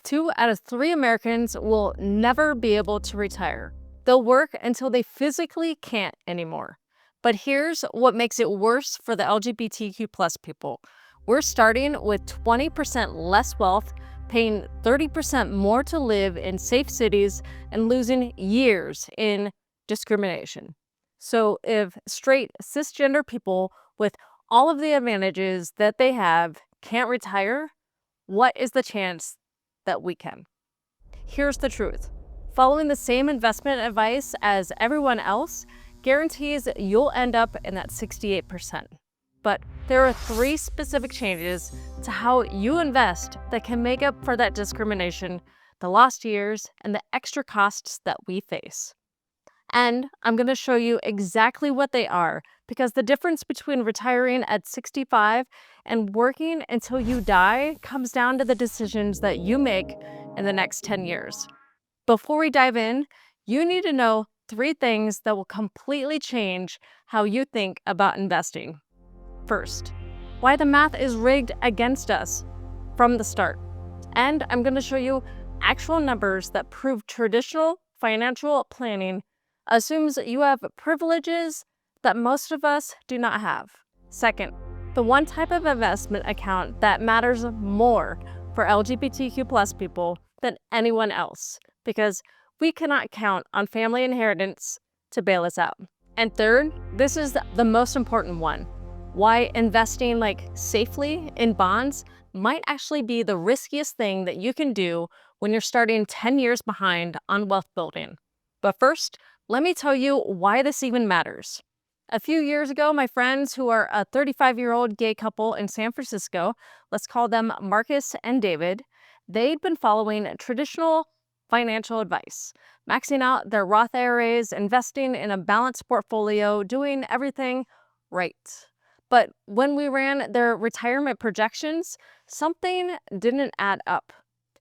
2 out of 3 Americans will never be able to retire. They'll work until they physically can't anymore. But here's what makes it worse for the LGBTQ plus people. We're starting with 20% less wealth, paying 30% more to live in safe cities, and losing years in discrimination. So if straight cisgender people with all of the advantages that they have can't retire, what is the chance that we can? Here's the truth. Following the same investment advice as everyone else guarantees you'll end up in that 68%. But there are 3 specific changes to how you invest that can make up for that discrimination, the lost years, and the extra costs that we face. And I'm going to show you exactly what they are, because the difference between retiring at 65 and working until you die comes down to the decisions that you make in the next 10 years. Before we dive in, you need to know 3 things that will completely change how you think about investing. First, why the math is rigged against us from the start. And I'm going to show you actual numbers that prove traditional financial planning assumes you have privileges that most of us do not have. Second, the one type of investment account that matters more for LGBTQ plus people than anyone else, because we cannot count on family inheritance to bail us out. And third, this is the most important one, why investing safely in bonds might actually be the riskiest thing that you can do when you're starting 10 years behind on wealth building. But first, let me tell you why this even matters. A few years ago, my friends who are a 35-year-old gay couple in San Francisco, let's call them Marcus and David, they'd been following traditional financial advice, maxing out their Roth IRAs, investing in a balanced portfolio, doing everything right. But when we ran their retirement projections, something didn't add up.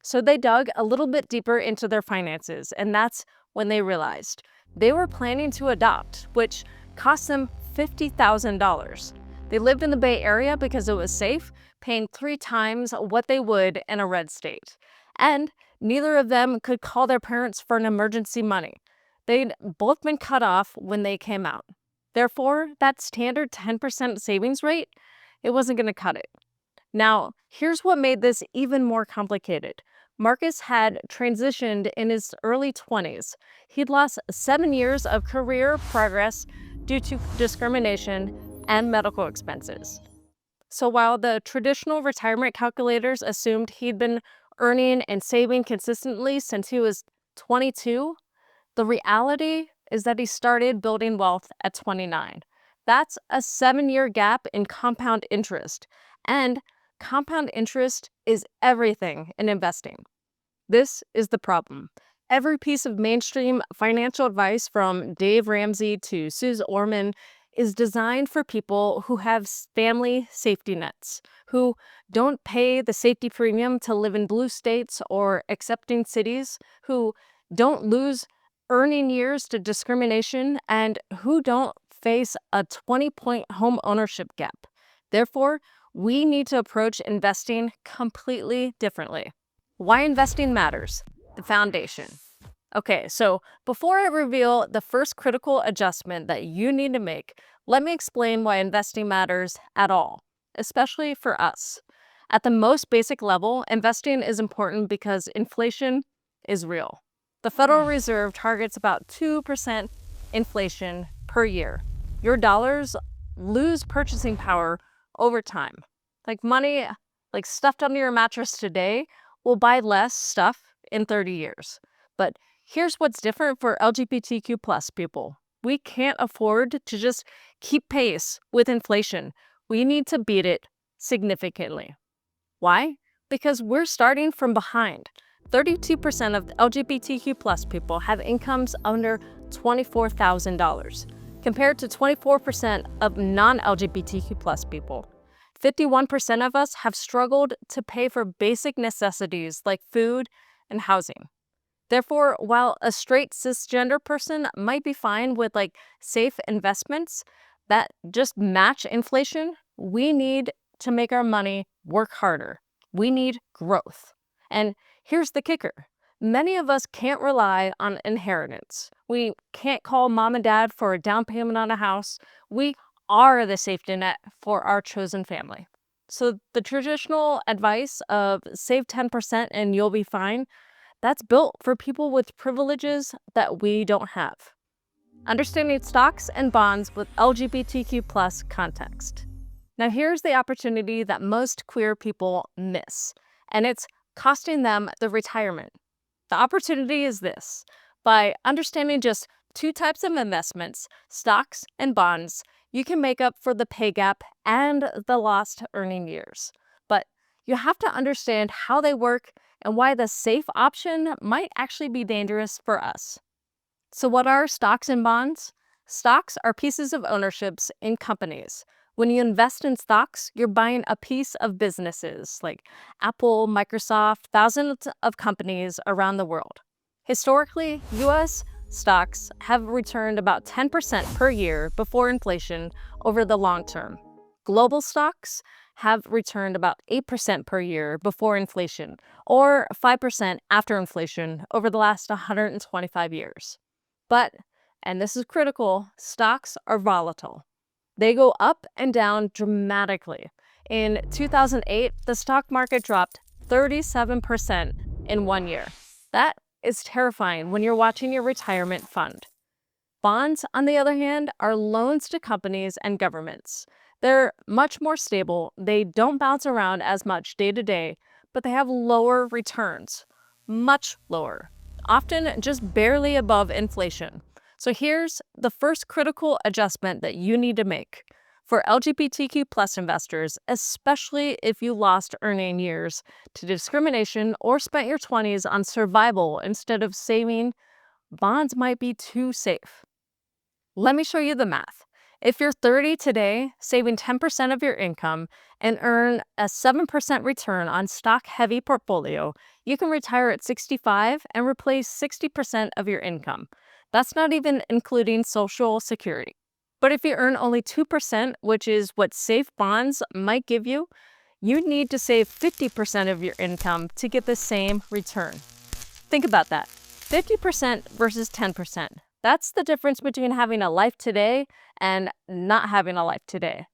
So they dug a little bit deeper into their finances, and that's when they realized they were planning to adopt, which cost them $50,000. They lived in the Bay Area because it was safe, paying 3 times what they would in a red state. And neither of them could call their parents for an emergency money. They'd both been cut off when they came out. Therefore, that standard 10% savings rate, it wasn't going to cut it. Now, here's what made this even more complicated. Marcus had transitioned in his early 20s. He'd lost 7 years of career progress due to discrimination and medical expenses. So while the traditional retirement calculators assumed he'd been earning and saving consistently since he was 22, the reality is that he started building wealth at 29. That's a 7-year gap in compound interest. And compound interest is everything in investing. This is the problem. Every piece of mainstream financial advice from Dave Ramsey to Suze Orman is designed for people who have family safety nets, who don't pay the safety premium to live in blue states or accepting cities, who don't lose earning years to discrimination, and who don't face a 20-point home ownership gap. Therefore, we need to approach investing completely differently. Why investing matters, the foundation. Okay, so before I reveal the first critical adjustment that you need to make, let me explain why investing matters at all, especially for us. At the most basic level, investing is important because inflation is real. The Federal Reserve targets about 2% inflation per year. Your dollars lose purchasing power over time. Money, stuffed under your mattress today, will buy less stuff in 30 years. But here's what's different for LGBTQ plus people. We can't afford to just keep pace with inflation. We need to beat it significantly. Why? Because we're starting from behind. 32% of LGBTQ plus people have incomes under $24,000, compared to 24% of non-LGBTQ plus people. 51% of us have struggled to pay for basic necessities like food and housing. Therefore, while a straight cisgender person might be fine with safe investments that just match inflation, we need to make our money work harder. We need growth. And Here's the kicker. Many of us can't rely on inheritance. We can't call mom and dad for a down payment on a house. We are the safety net for our chosen family. So the traditional advice of save 10% and you'll be fine, that's built for people with privileges that we don't have. Understanding stocks and bonds with LGBTQ plus context. Now, here's the opportunity that most queer people miss, and it's costing them the retirement. The opportunity is this: by understanding just two types of investments, stocks and bonds, you can make up for the pay gap and the lost earning years. But you have to understand how they work and why the safe option might actually be dangerous for us. So, what are stocks and bonds? Stocks are pieces of ownerships in companies. When you invest in stocks, you're buying a piece of businesses like Apple, Microsoft, thousands of companies around the world. Historically, US stocks have returned about 10% per year before inflation over the long term. Global stocks have returned about 8% per year before inflation, or 5% after inflation over the last 125 years. But, and this is critical, stocks are volatile. They go up and down dramatically. In 2008, the stock market dropped 37% in 1 year. That is terrifying when you're watching your retirement fund. Bonds, on the other hand, are loans to companies and governments. They're much more stable, they don't bounce around as much day to day, but they have lower returns, much lower, often just barely above inflation. So here's the first critical adjustment that you need to make. For LGBTQ plus investors, especially if you lost earning years to discrimination or spent your 20s on survival instead of saving, bonds might be too safe. Let me show you the math. If you're 30 today, saving 10% of your income and earn a 7% return on stock-heavy portfolio, you can retire at 65 and replace 60% of your income. That's not even including Social Security. But if you earn only 2%, which is what safe bonds might give you, you need to save 50% of your income to get the same return. Think about that. 50% versus 10%. That's the difference between having a life today and not having a life today.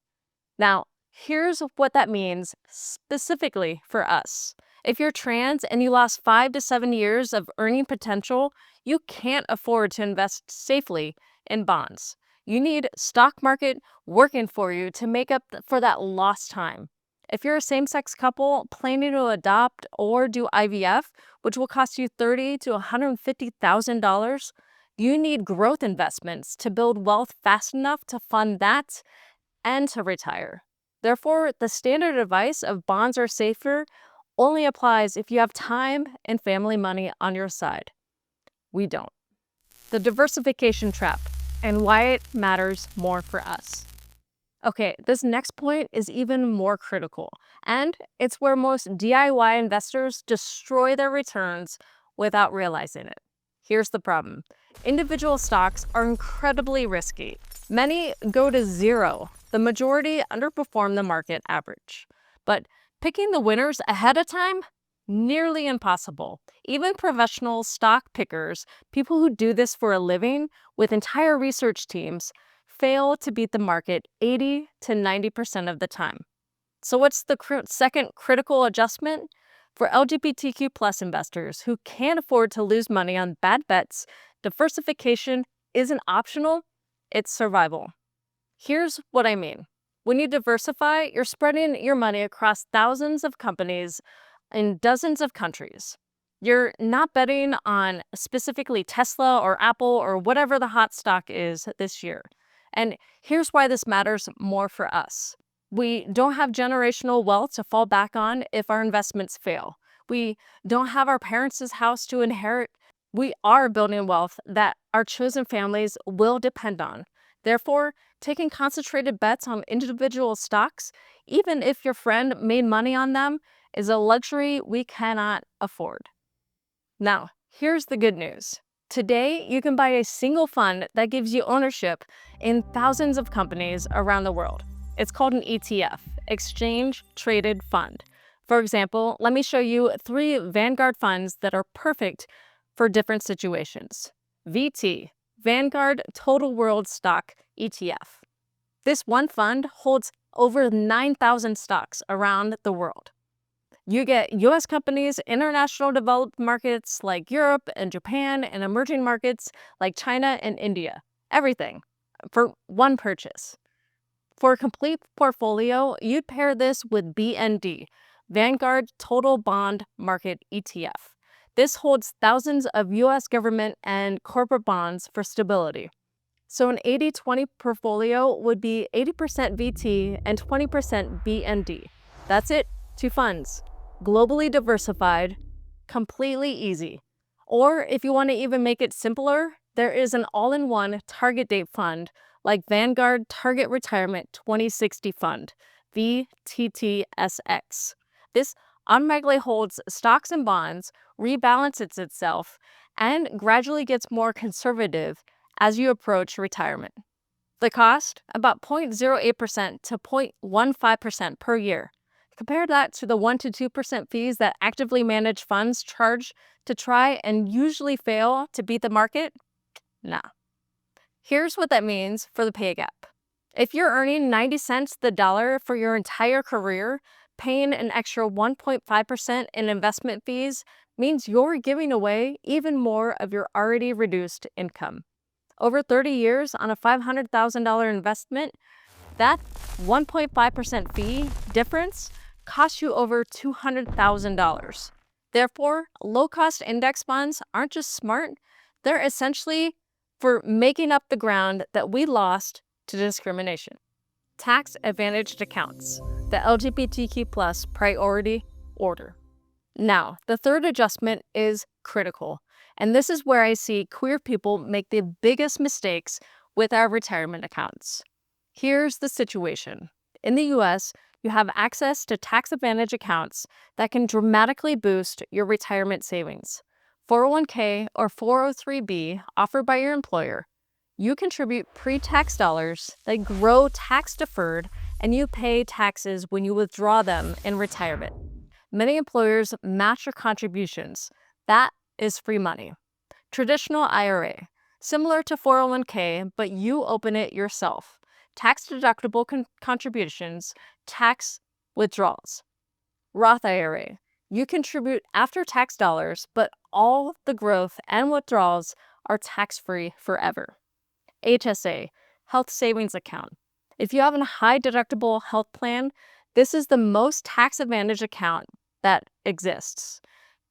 Now, here's what that means specifically for us. If you're trans and you lost 5 to 7 years of earning potential, you can't afford to invest safely in bonds. You need stock market working for you to make up for that lost time. If you're a same-sex couple planning to adopt or do IVF, which will cost you $30,000 to $150,000, you need growth investments to build wealth fast enough to fund that and to retire. Therefore, the standard advice of bonds are safer only applies if you have time and family money on your side. We don't. The diversification trap and why it matters more for us. Okay, this next point is even more critical, and it's where most DIY investors destroy their returns without realizing it. Here's the problem. Individual stocks are incredibly risky. Many go to zero. The majority underperform the market average. But picking the winners ahead of time? Nearly impossible. Even professional stock pickers, people who do this for a living with entire research teams, fail to beat the market 80 to 90% of the time. So what's the second critical adjustment? For LGBTQ plus investors who can't afford to lose money on bad bets, diversification isn't optional, it's survival. Here's what I mean. When you diversify, you're spreading your money across thousands of companies in dozens of countries. You're not betting on specifically Tesla or Apple or whatever the hot stock is this year. And here's why this matters more for us. We don't have generational wealth to fall back on if our investments fail. We don't have our parents' house to inherit. We are building wealth that our chosen families will depend on. Therefore, taking concentrated bets on individual stocks, even if your friend made money on them, is a luxury we cannot afford. Now, here's the good news. Today, you can buy a single fund that gives you ownership in thousands of companies around the world. It's called an ETF, Exchange Traded Fund. For example, let me show you 3 Vanguard funds that are perfect for different situations. VT, Vanguard Total World Stock ETF. This one fund holds over 9,000 stocks around the world. You get US companies, international developed markets like Europe and Japan, and emerging markets like China and India. Everything for one purchase. For a complete portfolio, you'd pair this with BND, Vanguard Total Bond Market ETF. This holds thousands of US government and corporate bonds for stability. So an 80-20 portfolio would be 80% VT and 20% BND. That's it, 2 funds. Globally diversified, completely easy. Or if you want to even make it simpler, there is an all-in-one target date fund like Vanguard Target Retirement 2060 Fund, VTTSX. This automatically holds stocks and bonds, rebalances itself, and gradually gets more conservative as you approach retirement. The cost? About 0.08% to 0.15% per year. Compare that to the 1 to 2% fees that actively managed funds charge to try and usually fail to beat the market? Nah. Here's what that means for the pay gap. If you're earning 90 cents the dollar for your entire career, paying an extra 1.5% in investment fees means you're giving away even more of your already reduced income. Over 30 years on a $500,000 investment, that 1.5% fee difference costs you over $200,000. Therefore, low-cost index funds aren't just smart, they're essentially for making up the ground that we lost to discrimination. Tax-advantaged accounts, the LGBTQ+ priority order. Now, the third adjustment is critical, and this is where I see queer people make the biggest mistakes with our retirement accounts. Here's the situation. In the US, you have access to tax-advantage accounts that can dramatically boost your retirement savings. 401k or 403b offered by your employer. You contribute pre-tax dollars that grow tax-deferred, and you pay taxes when you withdraw them in retirement. Many employers match your contributions. That is free money. Traditional IRA, similar to 401k, but you open it yourself. Tax-deductible contributions, tax withdrawals. Roth IRA, you contribute after-tax dollars, but all the growth and withdrawals are tax-free forever. HSA, Health Savings Account. If you have a high-deductible health plan, this is the most tax-advantaged account that exists.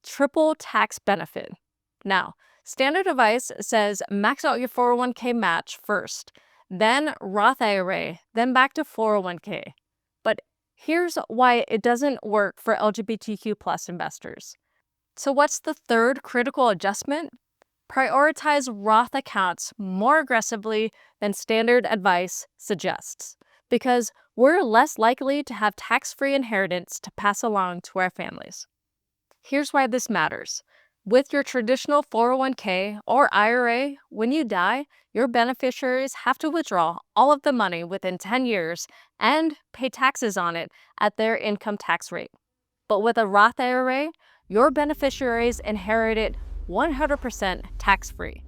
Triple tax benefit. Now, standard advice says max out your 401k match first, then Roth IRA, then back to 401k. But here's why it doesn't work for LGBTQ+ investors. So what's the third critical adjustment? Prioritize Roth accounts more aggressively than standard advice suggests, because we're less likely to have tax-free inheritance to pass along to our families. Here's why this matters. With your traditional 401k or IRA, when you die, your beneficiaries have to withdraw all of the money within 10 years and pay taxes on it at their income tax rate. But with a Roth IRA, your beneficiaries inherit it 100% tax-free.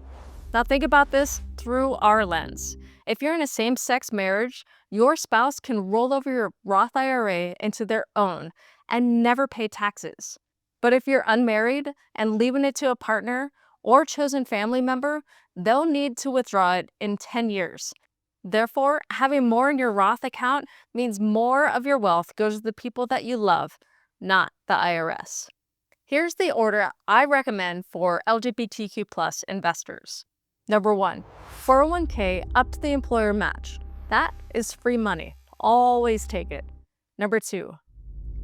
Now think about this through our lens. If you're in a same-sex marriage, your spouse can roll over your Roth IRA into their own and never pay taxes. But if you're unmarried and leaving it to a partner or chosen family member, they'll need to withdraw it in 10 years. Therefore, having more in your Roth account means more of your wealth goes to the people that you love, not the IRS. Here's the order I recommend for LGBTQ+ investors. Number 1, 401k up to the employer match. That is free money. Always take it. Number 2,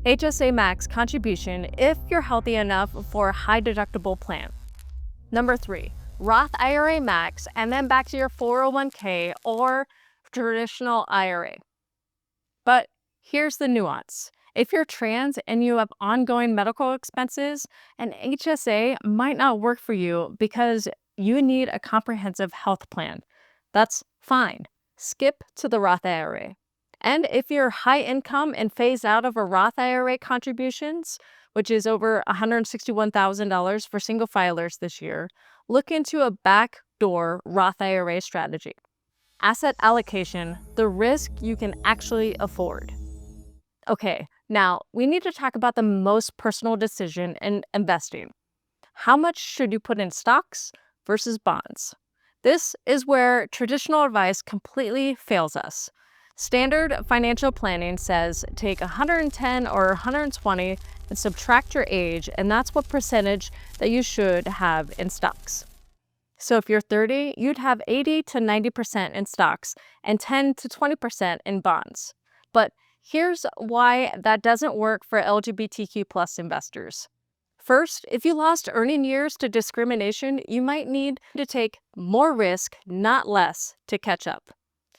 HSA Max contribution if you're healthy enough for a high deductible plan. Number 3, Roth IRA Max and then back to your 401k or traditional IRA. But here's the nuance. If you're trans and you have ongoing medical expenses, an HSA might not work for you because you need a comprehensive health plan. That's fine. Skip to the Roth IRA. And if you're high income and phase out of a Roth IRA contributions, which is over $161,000 for single filers this year, look into a backdoor Roth IRA strategy. Asset allocation, the risk you can actually afford. Okay, now we need to talk about the most personal decision in investing. How much should you put in stocks versus bonds? This is where traditional advice completely fails us. Standard financial planning says take 110 or 120 and subtract your age, and that's what percentage that you should have in stocks. So if you're 30, you'd have 80 to 90% in stocks and 10 to 20% in bonds. But here's why that doesn't work for LGBTQ plus investors. First, if you lost earning years to discrimination, you might need to take more risk, not less, to catch up.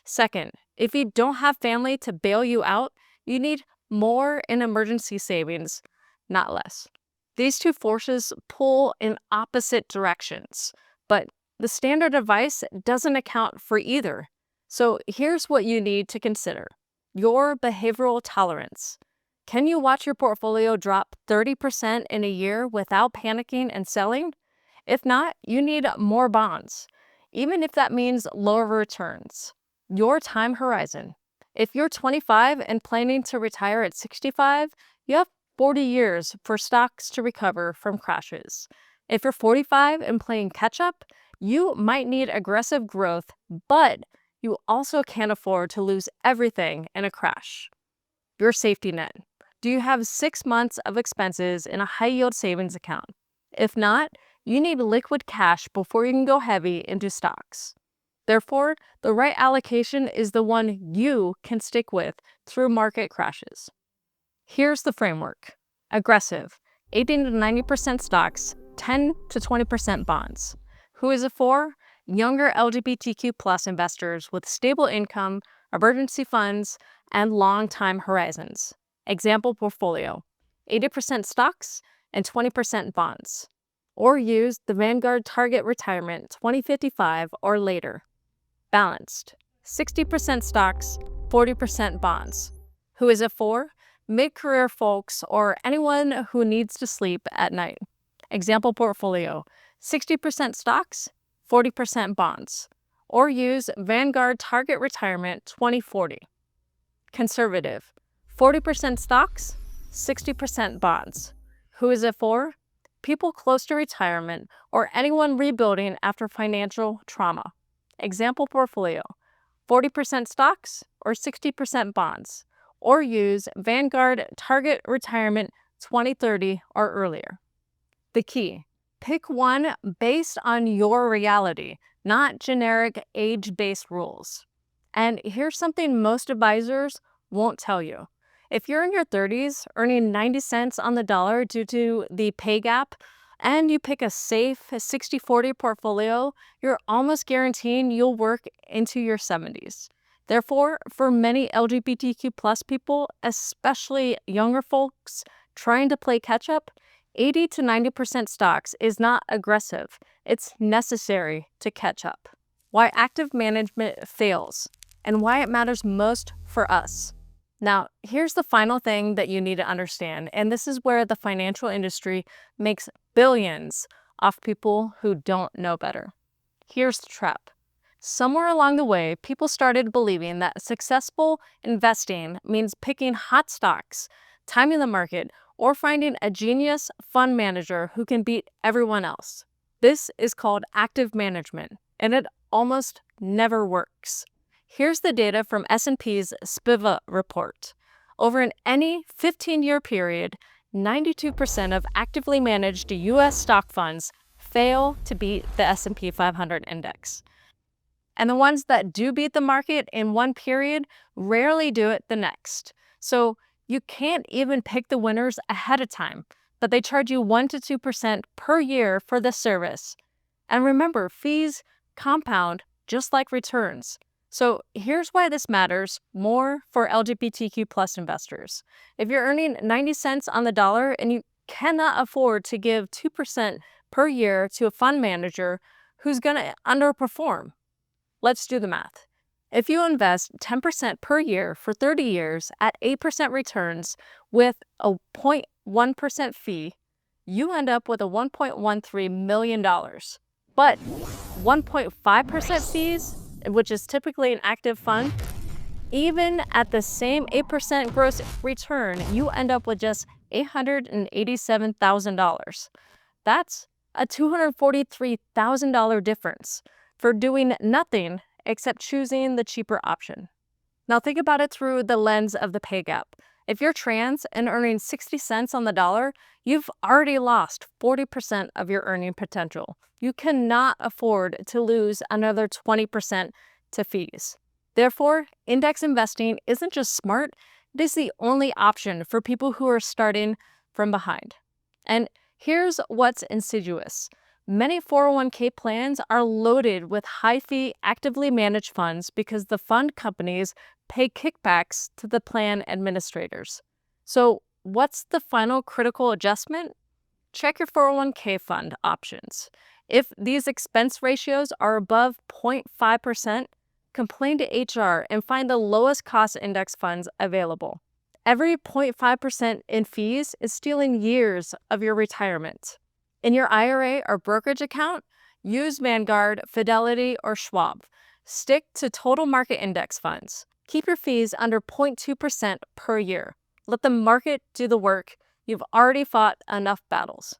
Second, if you don't have family to bail you out, you need more in emergency savings, not less. These two forces pull in opposite directions, but the standard advice doesn't account for either. So here's what you need to consider: your behavioral tolerance. Can you watch your portfolio drop 30% in a year without panicking and selling? If not, you need more bonds, even if that means lower returns. Your time horizon. If you're 25 and planning to retire at 65, you have 40 years for stocks to recover from crashes. If you're 45 and playing catch up, you might need aggressive growth, but you also can't afford to lose everything in a crash. Your safety net. Do you have 6 months of expenses in a high-yield savings account? If not, you need liquid cash before you can go heavy into stocks. Therefore, the right allocation is the one you can stick with through market crashes. Here's the framework. Aggressive, 80 to 90% stocks, 10 to 20% bonds. Who is it for? Younger LGBTQ plus investors with stable income, emergency funds, and long time horizons. Example portfolio: 80% stocks and 20% bonds. Or use the Vanguard Target Retirement 2055 or later. Balanced: 60% stocks, 40% bonds. Who is it for? Mid-career folks or anyone who needs to sleep at night. Example portfolio: 60% stocks, 40% bonds. Or use Vanguard Target Retirement 2040. Conservative: 40% stocks, 60% bonds. Who is it for? People close to retirement or anyone rebuilding after financial trauma. Example portfolio: 40% stocks or 60% bonds. Or use Vanguard Target Retirement 2030 or earlier. The key: pick one based on your reality, not generic age-based rules. And here's something most advisors won't tell you. If you're in your 30s, earning 90 cents on the dollar due to the pay gap, and you pick a safe 60-40 portfolio, you're almost guaranteeing you'll work into your 70s. Therefore, for many LGBTQ plus people, especially younger folks trying to play catch up, 80 to 90% stocks is not aggressive. It's necessary to catch up. Why active management fails and why it matters most for us. Now, here's the final thing that you need to understand, and this is where the financial industry makes billions off people who don't know better. Here's the trap. Somewhere along the way, people started believing that successful investing means picking hot stocks, timing the market, or finding a genius fund manager who can beat everyone else. This is called active management, and it almost never works. Here's the data from S&P's SPIVA report. Over any 15-year period, 92% of actively managed U.S. stock funds fail to beat the S&P 500 index. And the ones that do beat the market in one period rarely do it the next. So you can't even pick the winners ahead of time, but they charge you 1 to 2% per year for the service. And remember, fees compound just like returns. So here's why this matters more for LGBTQ plus investors. If you're earning 90 cents on the dollar and you cannot afford to give 2% per year to a fund manager who's going to underperform, let's do the math. If you invest 10% per year for 30 years at 8% returns with a 0.1% fee, you end up with a $1.13 million. But 1.5% fees, which is typically an active fund, even at the same 8% gross return, you end up with just $887,000. That's a $243,000 difference for doing nothing except choosing the cheaper option. Now think about it through the lens of the pay gap. If you're trans and earning 60 cents on the dollar, you've already lost 40% of your earning potential. You cannot afford to lose another 20% to fees. Therefore, index investing isn't just smart, it is the only option for people who are starting from behind. And here's what's insidious. Many 401k plans are loaded with high-fee, actively managed funds because the fund companies pay kickbacks to the plan administrators. So what's the final critical adjustment? Check your 401k fund options. If these expense ratios are above 0.5%, complain to HR and find the lowest cost index funds available. Every 0.5% in fees is stealing years of your retirement. In your IRA or brokerage account, use Vanguard, Fidelity, or Schwab. Stick to total market index funds. Keep your fees under 0.2% per year. Let the market do the work. You've already fought enough battles.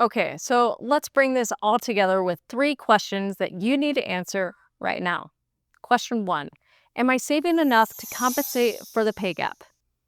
Okay, so let's bring this all together with 3 questions that you need to answer right now. Question 1. Am I saving enough to compensate for the pay gap?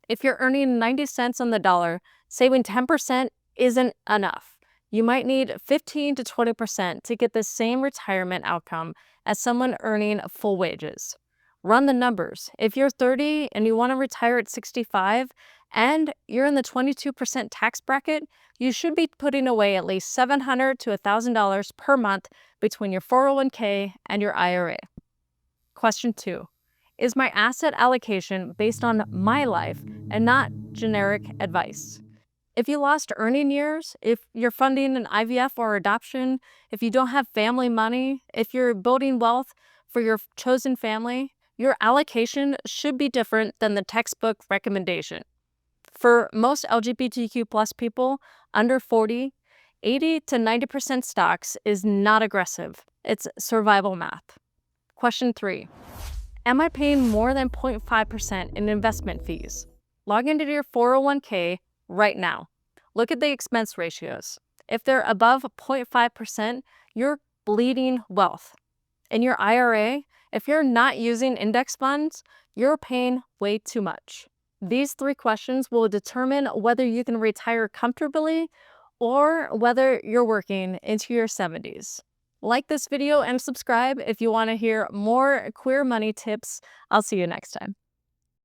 If you're earning 90 cents on the dollar, saving 10% isn't enough. You might need 15 to 20% to get the same retirement outcome as someone earning full wages. Run the numbers. If you're 30 and you want to retire at 65 and you're in the 22% tax bracket, you should be putting away at least $700 to $1,000 per month between your 401k and your IRA. Question 2. Is my asset allocation based on my life and not generic advice? If you lost earning years, if you're funding an IVF or adoption, if you don't have family money, if you're building wealth for your chosen family, your allocation should be different than the textbook recommendation. For most LGBTQ plus people under 40, 80 to 90% stocks is not aggressive. It's survival math. Question 3. Am I paying more than 0.5% in investment fees? Log into your 401k right now. Look at the expense ratios. If they're above 0.5%, you're bleeding wealth. In your IRA, if you're not using index funds, you're paying way too much. These 3 questions will determine whether you can retire comfortably or whether you're working into your 70s. Like this video and subscribe if you want to hear more queer money tips. I'll see you next time.